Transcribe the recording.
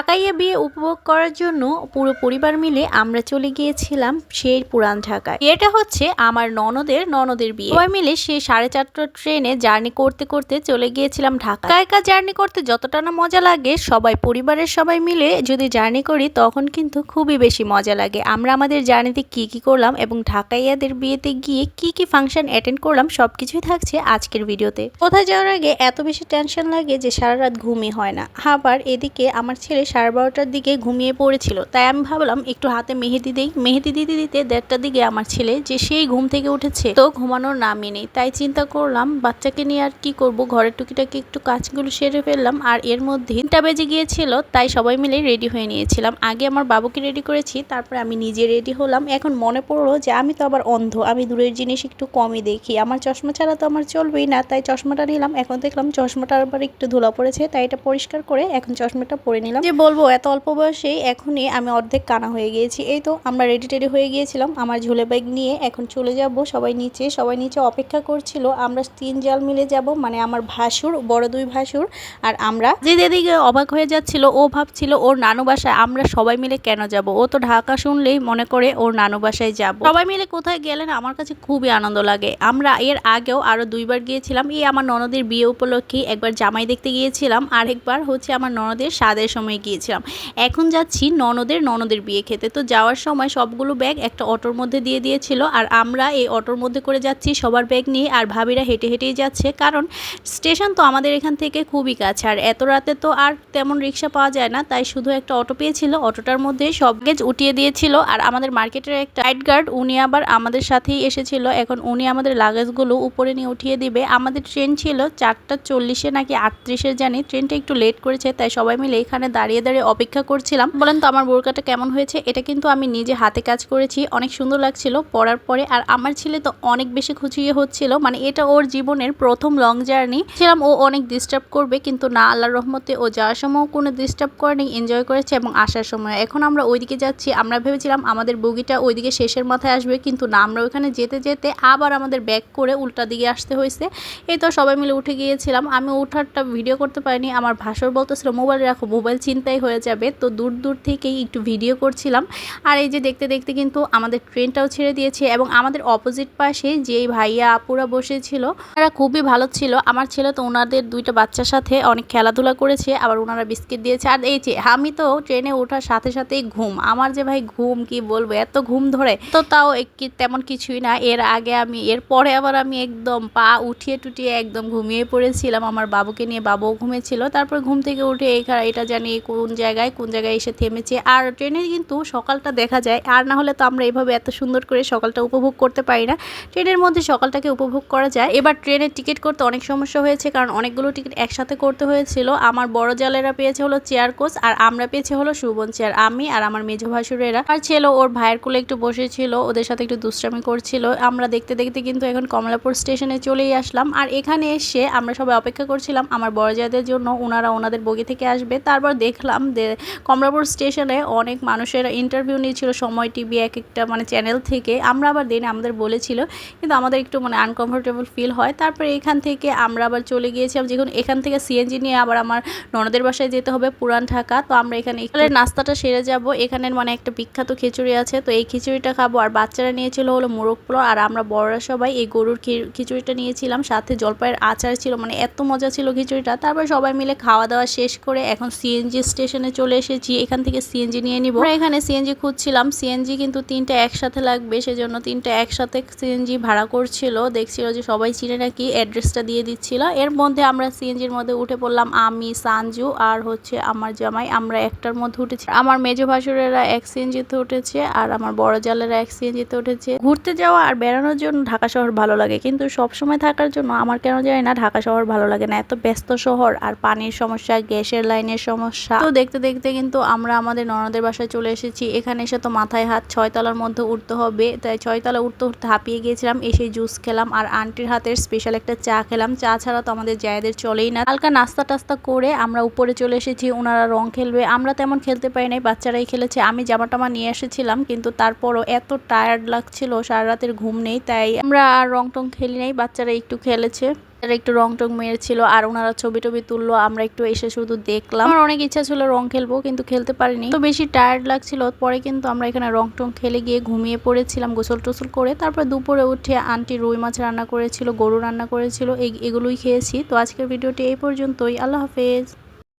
ঢাকাইয়া বিয়ে উপভোগ করার জন্য পুরো পরিবার মিলে আমরা চলে গিয়েছিলাম সেই পুরান ঢাকায়। এটা হচ্ছে আমার ননদের বিয়ে। সবাই মিলে সেই 4:30টার ট্রেনে জার্নি করতে করতে চলে গিয়েছিলাম ঢাকা। একা জার্নি করতে যতটা না মজা লাগে, পরিবারের সবাই মিলে যদি জার্নি করি তখন কিন্তু খুবই বেশি মজা লাগে। আমরা আমাদের জার্নিতে কি কি করলাম এবং ঢাকাইয়াদের বিয়েতে গিয়ে কি কি ফাংশন অ্যাটেন্ড করলাম সবকিছুই থাকছে আজকের ভিডিওতে। কোথায় যাওয়ার আগে এত বেশি টেনশন লাগে যে সারা রাত ঘুমই হয় না। আবার এদিকে আমার ছেলে 12:30টার দিকে ঘুমিয়ে পড়েছিল, তাই আমি ভাবলাম একটু হাতে মেহেদি দেই। মেহেদি দিতে দিতে 1:30টার দিকে আমার ছেলে যে সেই ঘুম থেকে উঠেছে, তো ঘুমানোর নামই নেই। তাই চিন্তা করলাম বাচ্চাকে নিয়ে আর কি করব, ঘরের টুকিটাকি একটু কাজগুলো সেরে ফেললাম। আর এর মধ্যে 3টা বেজে গিয়েছিল, তাই সবাই মিলে রেডি হয়ে নিয়েছিলাম। আগে আমার বাবুকে রেডি করেছি, তারপরে আমি নিজে রেডি হলাম। এখন মনে পড়লো যে আমি তো আবার অন্ধ, আমি দূরের জিনিস একটু কমই দেখি, আমার চশমা ছাড়া তো আমার চলবেই না। তাই চশমাটা নিলাম। এখন দেখলাম চশমাটার আবার একটু ধুলা পড়েছে, তাই এটা পরিষ্কার করে এখন চশমাটা পরে নিলাম। যে বলবো এত অল্প বয়সেই এখনই আমি অর্ধেক কানা হয়ে গিয়েছি। এই তো আমরা রেডি টেডি হয়ে গিয়েছিলাম আমার ঝুলে ব্যাগ নিয়ে। এখন চলে যাব সবাই নিচে অপেক্ষা করছিল। আমরা 3 জাল মিলে যাব, মানে আমার ভাসুর, বড় 2 ভাসুর আর আমরা। যে দিদিকে অবাক হয়ে যাচ্ছিল, ও ভাবছিল ওর নানু বাসায় আমরা সবাই মিলে কেন যাব। ও তো ঢাকা শুনলেই মনে করে ওর নানু বাসায় যাব। সবাই মিলে কোথায় গেলেন আমার কাছে খুবই আনন্দ লাগে। আমরা এর আগেও আরো 2বার গিয়েছিলাম। এই আমার ননদের বিয়ে উপলক্ষে একবার জামাই দেখতে গিয়েছিলাম, আরেকবার হচ্ছে আমার ননদের স্বাদের সময় গিয়েছিলাম। এখন যাচ্ছি ননদের বিয়ে খেতে। তো যাওয়ার সময় সবগুলো ব্যাগ একটা অটোর মধ্যে দিয়ে দিয়েছিল, আর আমরা এই অটোর মধ্যে করে যাচ্ছি সবার ব্যাগ নিয়ে। আর ভাবিরা হেঁটে হেঁটেই যাচ্ছে, কারণ স্টেশন তো আমাদের এখান থেকে খুবই কাছে, আর এত রাতে তো আর তেমন রিক্সা পাওয়া যায় না। তাই শুধু একটা অটো পেয়েছিল, অটোটার মধ্যে সব গেজ উঠিয়ে দিয়েছিল। আর আমাদের মার্কেটের একটা নাইট গার্ড, উনি আবার আমাদের সাথেই এসেছিল। এখন উনি আমাদের লাগেজগুলো উপরে নিয়ে উঠিয়ে দিবে। আমাদের ট্রেন ছিল 4:40 নাকি 38 জানি। ট্রেনটা একটু লেট করেছে, তাই সবাই মিলে এখানে দাঁড়িয়ে দাঁড়িয়ে অপেক্ষা করছিলাম। বলেন তো আমার বোরকাটা কেমন হয়েছে? এটা কিন্তু আমি নিজে হাতে কাজ করেছি, অনেক সুন্দর লাগছিল পরার পরে। আর আমার ছেলে তো অনেক বেশি খুশি হচ্ছিল, মানে এটা ওর জীবনের প্রথম লং জার্নি। ছিলাম ও অনেক ডিস্টার্ব করবে, কিন্তু না, আল্লাহর রহমতে ও যাওয়ার সময় কোনো ডিস্টার্ব করেনি, এনজয় করেছে। এবং আসার সময় এখন আমরা ওইদিকে যাচ্ছি। আমরা ভেবেছিলাম আমাদের বগিটা ওইদিকে শেষের মাথায় আসবে, কিন্তু না, আমরা ওইখানে যেতে যেতে আবার আমাদের ব্যাক করে উল্টা দিকে আসতে হয়েছে। এই তো সবাই মিলে উঠে গিয়েছিলাম। আমি ওঠারটা ভিডিও করতে পারিনি, আমার ভাসুর বলতেছিল মোবাইল রাখো, মোবাইল ছিনতাই হয়ে যাবে। তো দূর থেকেই একটু ভিডিও করছিলাম। আর এই যে দেখতে দেখতে কিন্তু আমাদের ট্রেনটাও ছেড়ে দিয়েছে, এবং আমাদের অপোজিট পাশে যেই ভাইয়া আপুরা বসেছিল তারা খুবই ভালো ছিল। আমার ছেলে তো ওনাদের 2টা বাচ্চার সাথে অনেক খেলাধুলা করেছে, আবার ওনারা বিস্কিট দিয়েছে। আর এই যে আমি তো ট্রেনে ওঠার সাথে সাথেই ঘুম, আমার যে ভাই ঘুম কি বলবো, এত ঘুম ধরে। তো তাও তেমন কিছুই না। এরপরে আবার আমি একদম পা উঠিয়ে টুটিয়ে একদম ঘুমিয়ে পড়েছিলাম আমার বাবুকে নিয়ে। বাবুও ঘুমিয়েছিল। তারপর ঘুম থেকে উঠে এটা জানি কোন জায়গায় এসে থেমেছে। আর ট্রেনে কিন্তু সকালটা দেখা যায়, আর না হলে তো আমরা এভাবে এত সুন্দর করে সকালটা উপভোগ করতে পারি না। ট্রেনের মধ্যে সকালটাকে উপভোগ করা যায়। এবার ট্রেনের টিকিট করতে অনেক সমস্যা হয়েছে, কারণ অনেকগুলো টিকিট একসাথে করতে হয়েছিল। আমার বড় জালেরা পেয়েছে হলো চেয়ার কোচ, আর আমরা পেয়েছি হলো সুবন চেয়ার। আমি আর আমার মেজো ভাসুরেরা আর ছেলে ওর ভাইয়ের কোলে একটু বসেছিল, ওদের সাথে একটু দুষ্টামি করছিল। আমরা দেখতে দেখতে কিন্তু এখন কমলাপুর স্টেশনে চলেই আসলাম। আর এখানে এসে আমরা সবাই অপেক্ষা করছিলাম আমার বড় জায়দের জন্য, ওনারা ওনাদের বগি থেকে আসবে। তারপর দেখলাম যে কমলাপুর স্টেশনে অনেক মানুষের ইন্টারভিউ নিয়েছিল সময় টিভি এক একটা মানে চ্যানেল থেকে। আমরা আবার দিনে আমাদের বলেছিল, কিন্তু আমাদের একটু মানে আনকমফোর্টেবল ফিল হয়। তারপরে এখান থেকে আমরা আবার চলে গিয়েছিলাম, যখন এখান থেকে সিএনজি নিয়ে আবার আমার ননদের বাসায় যেতে হবে পুরান ঢাকা। তো আমরা এখানে নাস্তাটা সেরে যাব। এখানের মানে একটা বিখ্যাত খিচুড়ি আছে, তো এই খিচুড়িটা খাবো। আর বাচ্চারা নিয়েছিল হলো মোরগ পোলাও, আর আমরা বড়রা সবাই এই গরুর খিচুড়িটা নিয়েছিলাম, সাথে জলপাইয়ের আচার ছিল, মানে এত মজা ছিল খিচুড়িটা। তারপর সবাই মিলে খাওয়া দাওয়া শেষ করে এখন সিএনজি স্টেশনে চলে এসেছি। এখান থেকে সিএনজি নিয়ে নিব। আমরা এখানে সিএনজি খুঁজছিলাম, সিএনজি কিন্তু 3টা একসাথে লাগবে, সেজন্য 3টা একসাথে সিএনজি ভাড়া করছিল। দেখছিল যে সবাই চিনে নাকি, অ্যাড্রেসটা দিয়ে দিচ্ছিল। এর মধ্যে আমরা সিএনজির মধ্যে উঠে পড়লাম, আমি, সানজু আর হচ্ছে আমার জামাই। আমরা একটার মধ্যে উঠেছি। আমার মেজো ভাসুরেরা এক সিএনজিতে উঠেছে, আর আমার বড় জালেরা এক সিএনজিতে উঠেছে। ঘুরতে যাওয়া আর বেড়ানোর জন্য ঢাকা শহর ভালো লাগে, কিন্তু সব সময় থাকার জন্য আমার কেন জানি না ঢাকা শহর ভালো লাগে না। এত ব্যস্ত শহর, আর পানির সমস্যা, গ্যাসের লাইনের সমস্যা। তো দেখতে দেখতে কিন্তু আমরা আমাদের ননদের বাসায় চলে এসেছি। এখানে এসে তো মাথায় হাত, 6 তলার মধ্যে উঠতে হবে, তাই 6 তলা উঠতে উঠতে হাঁপিয়ে গিয়েছিলাম। এসে জুস খেলাম, আর আন্টির হাতের স্পেশাল একটা চা খেলাম। চা ছাড়া তো আমাদের জায়েদের চলেই না। হালকা নাস্তা টাস্তা করে আমরা উপরে চলে এসেছি। ওনারা রং খেলবে, আমরা তেমন খেলতে পারি নাই, বাচ্চারাই খেলেছে। আমি জামা টামা নিয়ে এসেছিলাম, কিন্তু তারপরও এত টায়ার্ড লাগছিল, সারা রাতের ঘুম নেই, তাই আমরা আর রং টং খেলি নাই, বাচ্চারা একটু খেলেছে। তারা একটু রং টং মেরেছিল আর ওনারা ছবি টবি তুললো, আমরা একটু এসে শুধু দেখলাম। আমার অনেক ইচ্ছা ছিল রং খেলবো কিন্তু খেলতে পারিনি, তো বেশি টায়ার্ড লাগছিল। পরে কিন্তু আমরা এখানে রং টং খেলে গিয়ে ঘুমিয়ে পড়েছিলাম গোসল টোসল করে। তারপর দুপুরে উঠে আন্টি রুই মাছ রান্না করেছিল, গরু রান্না করেছিল, এগুলোই খেয়েছি। তো আজকের ভিডিওটি এই পর্যন্তই। আল্লাহ হাফেজ।